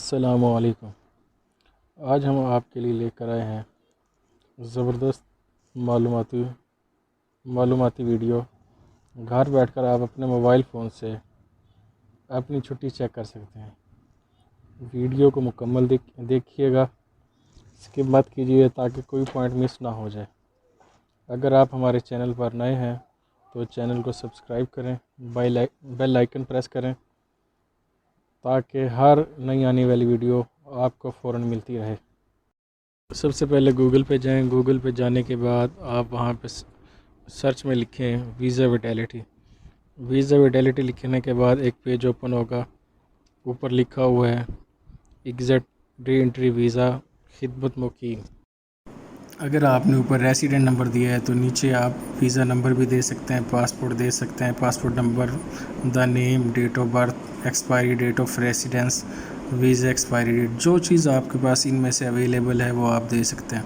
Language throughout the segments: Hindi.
अस्सलामुअलैकुम। आज हम आपके लिए लेकर आए हैं ज़बरदस्त मालूमाती वीडियो। घर बैठकर आप अपने मोबाइल फ़ोन से अपनी छुट्टी चेक कर सकते हैं। वीडियो को मुकम्मल देखिएगा, स्किप मत कीजिए ताकि कोई पॉइंट मिस ना हो जाए। अगर आप हमारे चैनल पर नए हैं तो चैनल को सब्सक्राइब करें, बेल आइकन प्रेस करें ताकि हर नई आने वाली वीडियो आपको फ़ौरन मिलती रहे। सबसे पहले गूगल पे जाएं। गूगल पे जाने के बाद आप वहां पे सर्च में लिखें वीज़ा विटैलिटी। वीज़ा विटैलिटी लिखने के बाद एक पेज ओपन होगा। ऊपर लिखा हुआ है एग्ज़ैक्ट री एंट्री वीज़ा खिदमत मुकीम। अगर आपने ऊपर रेसिडेंट नंबर दिया है तो नीचे आप वीज़ा नंबर भी दे सकते हैं, पासपोर्ट दे सकते हैं, passport number, the name, date of birth, expiry date of residence, visa expiry date, जो चीज़ आपके पास इनमें से अवेलेबल है वो आप दे सकते हैं।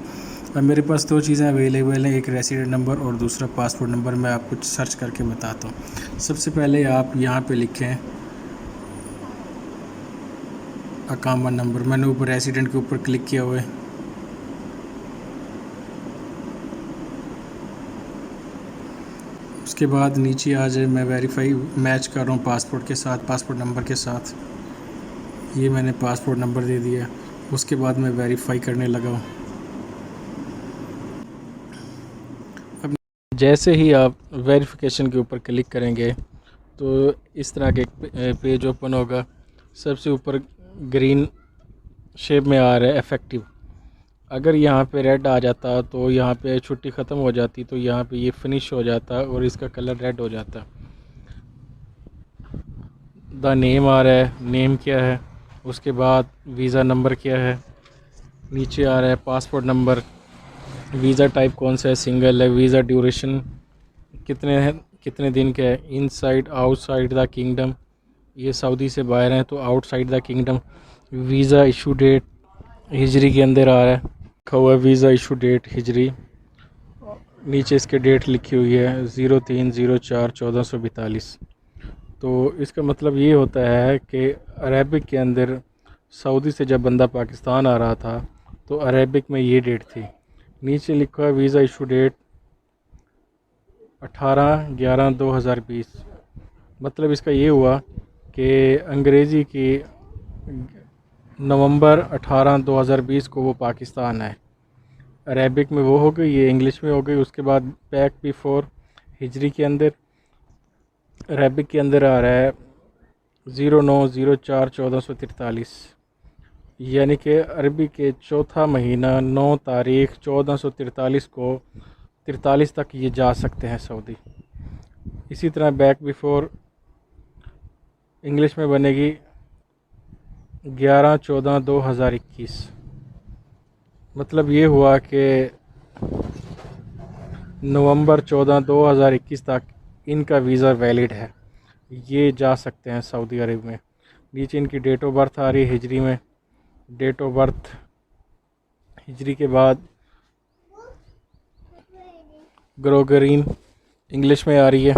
अब मेरे पास दो चीज़ें अवेलेबल हैं, एक रेसिडेंट नंबर और दूसरा पासपोर्ट नंबर। मैं आपको सर्च करके बताता हूँ। सबसे पहले आप यहाँ पे लिखें अकामा नंबर। मैंने ऊपर रेसिडेंट के ऊपर क्लिक किया हुआ है। उसके बाद नीचे आ जाए, मैं वेरीफाई मैच कर रहा हूँ पासपोर्ट के साथ, पासपोर्ट नंबर के साथ। ये मैंने पासपोर्ट नंबर दे दिया। उसके बाद मैं वेरीफाई करने लगा हूँ। अब जैसे ही आप वेरिफिकेशन के ऊपर क्लिक करेंगे तो इस तरह के एक पेज ओपन होगा। सबसे ऊपर ग्रीन शेप में आ रहा है इफ़ेक्टिव। अगर यहाँ पे रेड आ जाता तो यहाँ पे छुट्टी ख़त्म हो जाती, तो यहाँ पे ये फिनिश हो जाता और इसका कलर रेड हो जाता। द नेम आ रहा है, नेम क्या है, उसके बाद वीज़ा नंबर क्या है, नीचे आ रहा है पासपोर्ट नंबर, वीज़ा टाइप कौन सा है, सिंगल है, वीज़ा ड्यूरेशन कितने दिन का है, इनसाइड आउटसाइड द किंगडम, ये सऊदी से बाहर हैं तो outside the kingdom. Visa issue date हिजरी के अंदर आ रहा है, लिखा हुआ है वीज़ा इशू डेट हिजरी। नीचे इसके डेट लिखी हुई है 03/04/1442। तो इसका मतलब ये होता है कि अरेबिक के अंदर सऊदी से जब बंदा पाकिस्तान आ रहा था तो अरेबिक में ये डेट थी। नीचे लिखा है वीज़ा इशू डेट 18/11/2020। मतलब इसका ये हुआ कि अंग्रेज़ी की नवंबर 18 2020 को वो पाकिस्तान आए। अरेबिक में वो हो गई, ये इंग्लिश में हो गई। उसके बाद बैक बिफोर हिजरी के अंदर अरेबिक के अंदर आ रहा है 09/04/1443, यानी कि अरबी के चौथा महीना 9 तारीख 1443 को 43 तक ये जा सकते हैं सऊदी। इसी तरह बैक बिफोर इंग्लिश में बनेगी 11/14/2021। मतलब ये हुआ कि नवंबर 14 2021 तक इनका वीज़ा वैलिड है, ये जा सकते हैं सऊदी अरब में। नीचे इनकी डेट ऑफ बर्थ आ रही है हिजरी में, डेट ऑफ बर्थ हिजरी के बाद ग्रेगोरियन इंग्लिश में आ रही है।